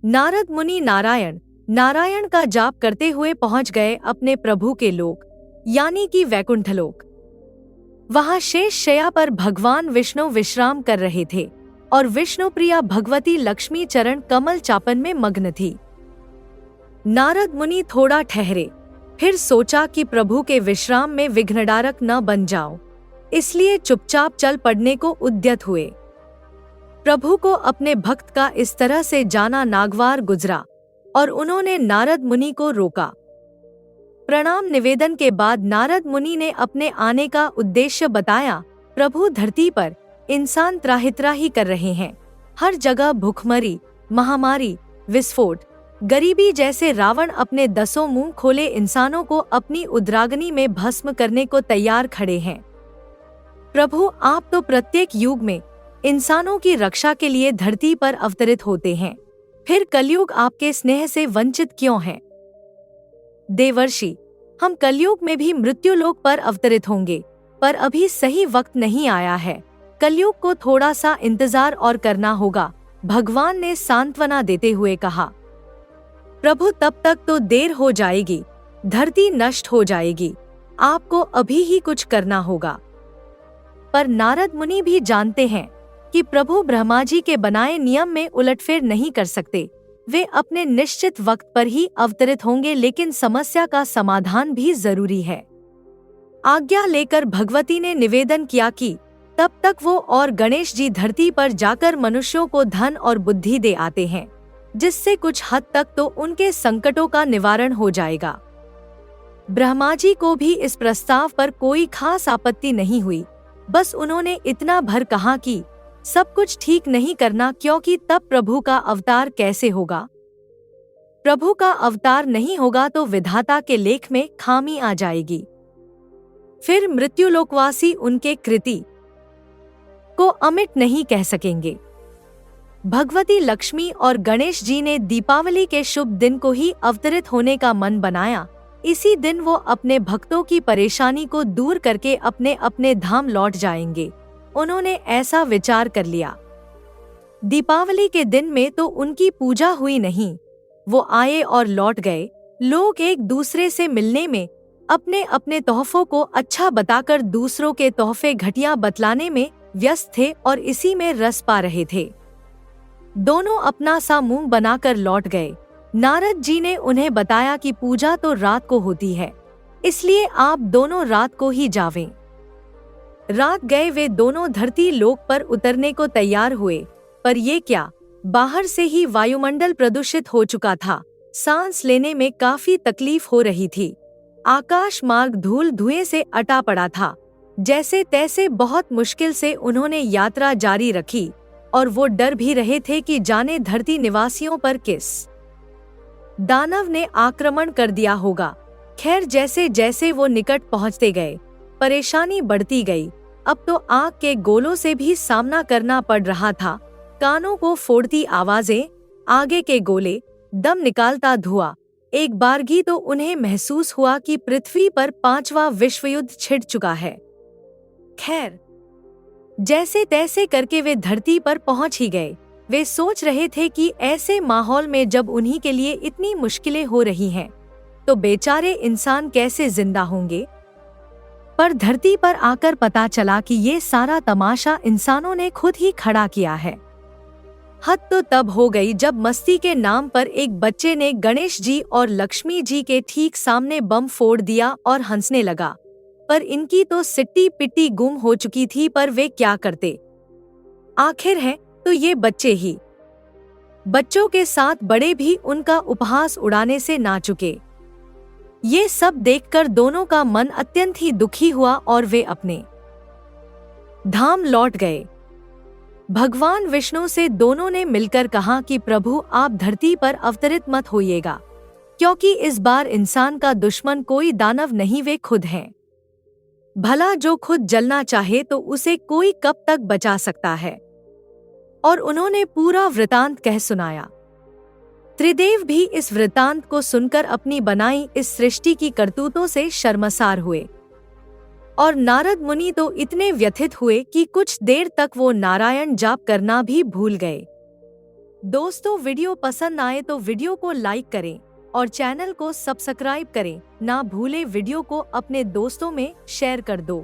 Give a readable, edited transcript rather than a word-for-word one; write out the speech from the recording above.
नारद मुनि नारायण नारायण का जाप करते हुए पहुंच गए अपने प्रभु के लोक यानी कि वैकुंठलोक। वहां शेष शैया पर भगवान विष्णु विश्राम कर रहे थे और विष्णुप्रिया भगवती लक्ष्मी चरण कमल चापन में मग्न थी। नारद मुनि थोड़ा ठहरे, फिर सोचा कि प्रभु के विश्राम में विघ्नडारक न बन जाऊं, इसलिए चुपचाप चल पड़ने को उद्यत हुए। प्रभु को अपने भक्त का इस तरह से जाना नागवार गुजरा और उन्होंने नारद मुनि को रोका। प्रणाम निवेदन के बाद नारद मुनि ने अपने आने का उद्देश्य बताया। प्रभु, धरती पर इंसान त्राहि कर रहे हैं। हर जगह भूखमरी, महामारी, विस्फोट, गरीबी जैसे रावण अपने 10 मुंह खोले इंसानों को अपनी उद्राग्नि में भस्म करने को तैयार खड़े हैं। प्रभु, आप तो प्रत्येक युग में इंसानों की रक्षा के लिए धरती पर अवतरित होते हैं, फिर कलयुग आपके स्नेह से वंचित क्यों है? देवर्षि, हम कलयुग में भी मृत्युलोक पर अवतरित होंगे, पर अभी सही वक्त नहीं आया है। कलयुग को थोड़ा सा इंतजार और करना होगा, भगवान ने सांत्वना देते हुए कहा। प्रभु, तब तक तो देर हो जाएगी, धरती नष्ट हो जाएगी, आपको अभी ही कुछ करना होगा। पर नारद मुनि भी जानते हैं कि प्रभु ब्रह्मा जी के बनाए नियम में उलटफेर नहीं कर सकते। वे अपने निश्चित वक्त पर ही अवतरित होंगे, लेकिन समस्या का समाधान भी जरूरी है। आज्ञा लेकर भगवती ने निवेदन किया कि तब तक वो और गणेश जी धरती पर जाकर मनुष्यों को धन और बुद्धि दे आते हैं, जिससे कुछ हद तक तो उनके संकटों का निवारण हो जाएगा। ब्रह्मा जी को भी इस प्रस्ताव पर कोई खास आपत्ति नहीं हुई, बस उन्होंने इतना भर कहा कि सब कुछ ठीक नहीं करना, क्योंकि तब प्रभु का अवतार कैसे होगा? प्रभु का अवतार नहीं होगा तो विधाता के लेख में खामी आ जाएगी, फिर मृत्युलोकवासी उनके कृति को अमिट नहीं कह सकेंगे। भगवती लक्ष्मी और गणेश जी ने दीपावली के शुभ दिन को ही अवतरित होने का मन बनाया। इसी दिन वो अपने भक्तों की परेशानी को दूर करके अपने अपने धाम लौट जाएंगे। उन्होंने ऐसा विचार कर लिया। दीपावली के दिन में तो उनकी पूजा हुई नहीं, वो आए और लौट गए। लोग एक दूसरे से मिलने में, अपने अपने तोहफों को अच्छा बताकर दूसरों के तोहफे घटिया बतलाने में व्यस्त थे और इसी में रस पा रहे थे। दोनों अपना सा मुंह बनाकर लौट गए। नारद जी ने उन्हें बताया कि पूजा तो रात को होती है, इसलिए आप दोनों रात को ही जावें। रात गए वे दोनों धरती लोक पर उतरने को तैयार हुए, पर ये क्या, बाहर से ही वायुमंडल प्रदूषित हो चुका था। सांस लेने में काफी तकलीफ हो रही थी। आकाश मार्ग धूल धुएं से अटा पड़ा था। जैसे तैसे बहुत मुश्किल से उन्होंने यात्रा जारी रखी और वो डर भी रहे थे कि जाने धरती निवासियों पर किस दानव ने आक्रमण कर दिया होगा। खैर, जैसे जैसे वो निकट पहुंचते गए, परेशानी बढ़ती गई। अब तो आग के गोलों से भी सामना करना पड़ रहा था। कानों को फोड़ती आवाजें, आगे के गोले, दम निकालता धुआं। एक बारगी तो उन्हें महसूस हुआ कि पृथ्वी पर 5वां विश्व युद्ध छिड़ चुका है। खैर, जैसे तैसे करके वे धरती पर पहुंच ही गए। वे सोच रहे थे कि ऐसे माहौल में जब उन्हीं के लिए इतनी मुश्किलें हो रही हैं, तो बेचारे इंसान कैसे जिंदा होंगे। पर धरती पर आकर पता चला कि ये सारा तमाशा इंसानों ने खुद ही खड़ा किया है। हद तो तब हो गई जब मस्ती के नाम पर एक बच्चे ने गणेश जी और लक्ष्मी जी के ठीक सामने बम फोड़ दिया और हंसने लगा। पर इनकी तो सिट्टी पिट्टी गुम हो चुकी थी, पर वे क्या करते। आखिर है तो ये बच्चे ही। बच्चों के साथ बड़े भी उनका उपहास उड़ाने से ना चुके। ये सब देखकर दोनों का मन अत्यंत ही दुखी हुआ और वे अपने धाम लौट गए। भगवान विष्णु से दोनों ने मिलकर कहा कि प्रभु, आप धरती पर अवतरित मत होइएगा, क्योंकि इस बार इंसान का दुश्मन कोई दानव नहीं, वे खुद हैं। भला जो खुद जलना चाहे तो उसे कोई कब तक बचा सकता है। और उन्होंने पूरा वृतांत कह सुनाया। त्रिदेव भी इस वृतांत को सुनकर अपनी बनाई इस सृष्टि की करतूतों से शर्मसार हुए और नारद मुनि तो इतने व्यथित हुए कि कुछ देर तक वो नारायण जाप करना भी भूल गए। दोस्तों, वीडियो पसंद आए तो वीडियो को लाइक करें और चैनल को सब्सक्राइब करें। ना भूले वीडियो को अपने दोस्तों में शेयर कर दो।